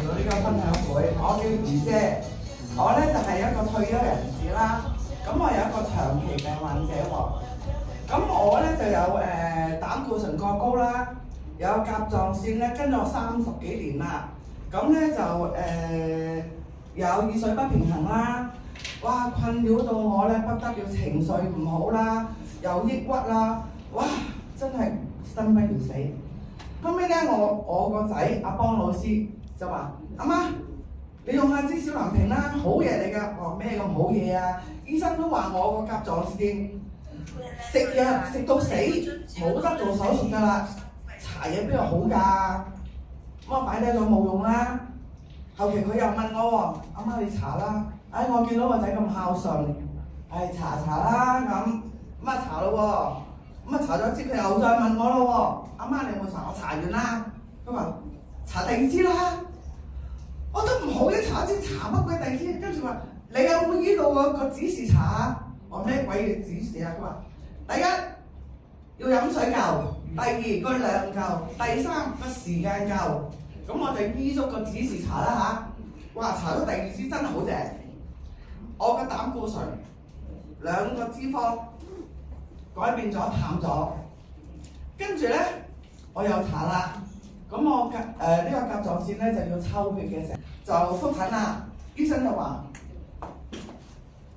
到呢個分享會。我叫余姐，我咧就係一個退休人士啦。咁我有一個長期病患者喎。咁我咧就有膽固醇過高啦，有甲狀腺咧跟咗我30幾年啦。咁咧就有耳水不平衡啦。哇！困擾到我咧不得了，情緒唔好啦，又抑鬱啦。哇！真係生不如死。後尾咧，我個仔阿邦老師就話：阿媽，你用下支小藍瓶啦，好嘢嚟㗎。我話咩咁好嘢啊？醫生都話我個甲狀腺食藥食到死，冇得做手術㗎啦。搽嘢邊度好㗎？咁我擺低咗冇用啦。後期佢又問我喎：阿媽你搽啦。我見到個仔咁孝順，搽啦咁啊搽咯喎。咁啊搽咗支，佢又再問我咯喎：阿媽你有冇搽？我搽完啦。佢話搽第二支啦。我都唔好嘅，搽一支搽乜鬼第二支？跟住話你有冇依度個指示搽啊？我咩鬼嘅指示啊？佢話第一要飲水夠，第二個量夠，第三個時間夠。咁我就依足個指示搽啦嚇。哇！搽咗第二支真係好正。我個膽固醇兩個脂肪改變咗淡咗，跟住咧我又搽啦。咁我呢個甲狀腺咧就要抽血嘅時候就覆診啦。醫生就話：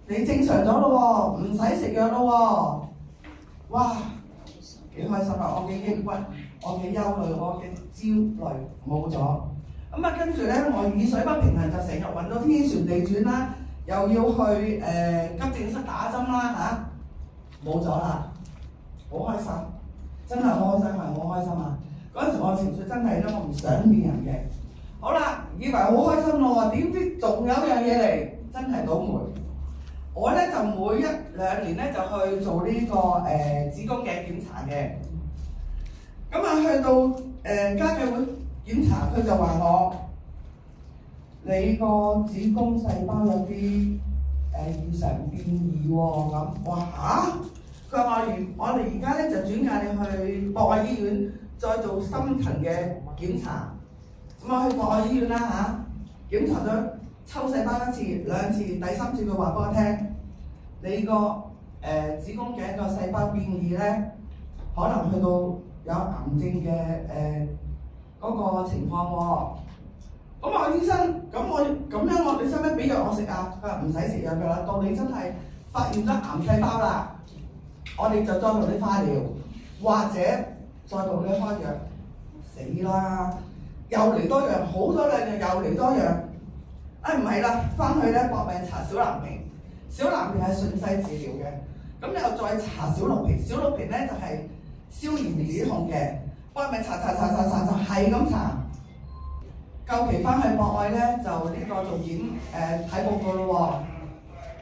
你正常咗咯喎，唔使食藥咯喎。哇！幾開心啊！我嘅抑鬱、我嘅憂慮、我嘅焦慮冇咗。咁啊，跟住咧我耳水不平衡就成日暈到天旋地轉啦。又要去急症室打針啦嚇，冇咗啦，好開心，真係好開心，係好開心啊！嗰陣時我情緒真係咧，我唔想見人嘅。好啦，以為好開心咯喎，點知仲有樣嘢嚟，真係倒霉。我咧就每1-2年咧就去做呢個子宮頸檢查嘅。咁啊去到家計會檢查，佢就話我：你個子宮細胞有啲異常變異喎，咁我話嚇，佢話我哋而家咧就轉介你去博愛醫院再做深層嘅檢查。咁我去博愛醫院啦嚇，檢查咗抽細胞1次、2次，第3次佢話俾我聽，你個子宮頸個細胞變異咧，可能去到有癌症嘅嗰個情況喎。咁我話醫生，你使唔使俾藥我食啊？佢話唔使食藥㗎啦，到你真係發現咗癌細胞啦，我哋就再同你化療，或者再同你開藥。死啦！又嚟多樣，好多兩樣又嚟多樣。唔係啦，翻去咧搏命搽小藍瓶，小藍瓶係順勢治療嘅。咁你又再搽小綠瓶，小綠瓶咧就係消炎止痛嘅，搏命搽係咁搽。夠期翻去博愛咧，就呢個做睇報告咯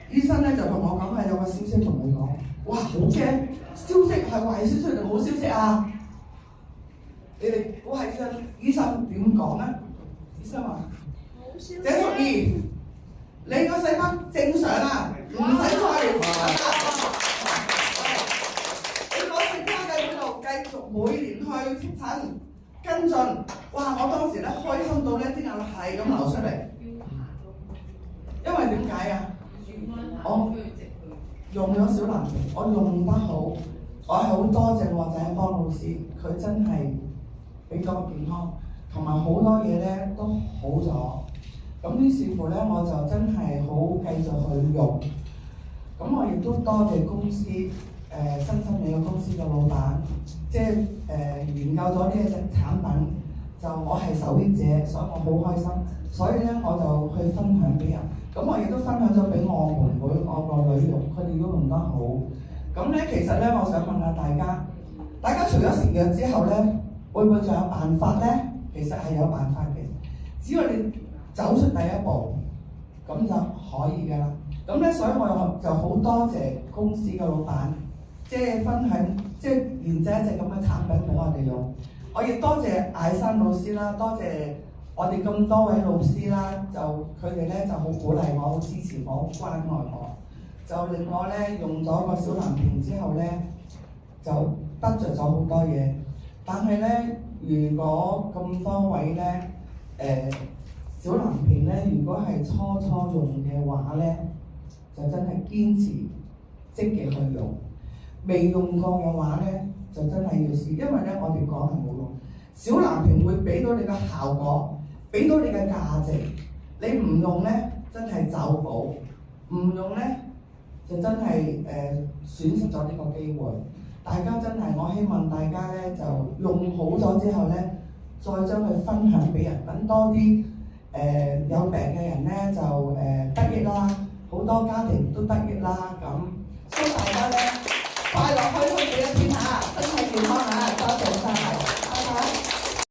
喎。醫生咧就同我講係有個消息同你講，哇好驚！消息係壞消息定好消息啊？你哋估下醫生點講咧？醫生話：謝淑儀，你個細胞正常啊，唔使再療。你攞去家計會度繼續每年去復診。跟進，哇！我當時咧開心到咧啲眼淚係咁流出嚟，因為點解啊？我用咗小藍瓶，我用得好，我係好多謝我仔邦老師，佢真係俾咗我健康，同埋好多嘢咧都好咗。咁於是乎咧，我就真係好繼續去用。咁我亦都多謝公司新生美嘅公司嘅老闆。即係研究咗呢一隻產品，就我係受益者，所以我好開心。所以咧，我就去分享俾人。咁我亦都分享咗俾我妹妹、我個女用，佢哋都用得好。咁咧，其實咧，我想問下大家除咗食藥之後咧，會唔會仲有辦法咧？其實係有辦法嘅，只要你走出第一步，咁就可以㗎啦。咁咧，所以我就好多謝公司嘅老闆。即係分享，即係研製一隻咁嘅產品俾我哋用。我亦多謝艾珊老師啦，多謝我哋咁多位老師啦，就佢哋咧就好鼓勵我，好支持我，好關愛我，就令我咧用咗個小藍瓶之後咧，就得着咗好多嘢。但係咧，如果咁多位咧小藍瓶咧，如果係初用嘅話咧，就真係堅持積極去用；未用過嘅話咧，就真係要試，因為咧我哋講係冇用。小藍瓶會俾到你嘅效果，俾到你嘅價值。你唔用咧，真係走寶；唔用咧，就真係損失咗呢個機會。大家真係，我希望大家咧就用好咗之後咧，再將佢分享俾人，等多啲有病嘅人咧就得益啦，好多家庭都得益啦咁，所以大家咧。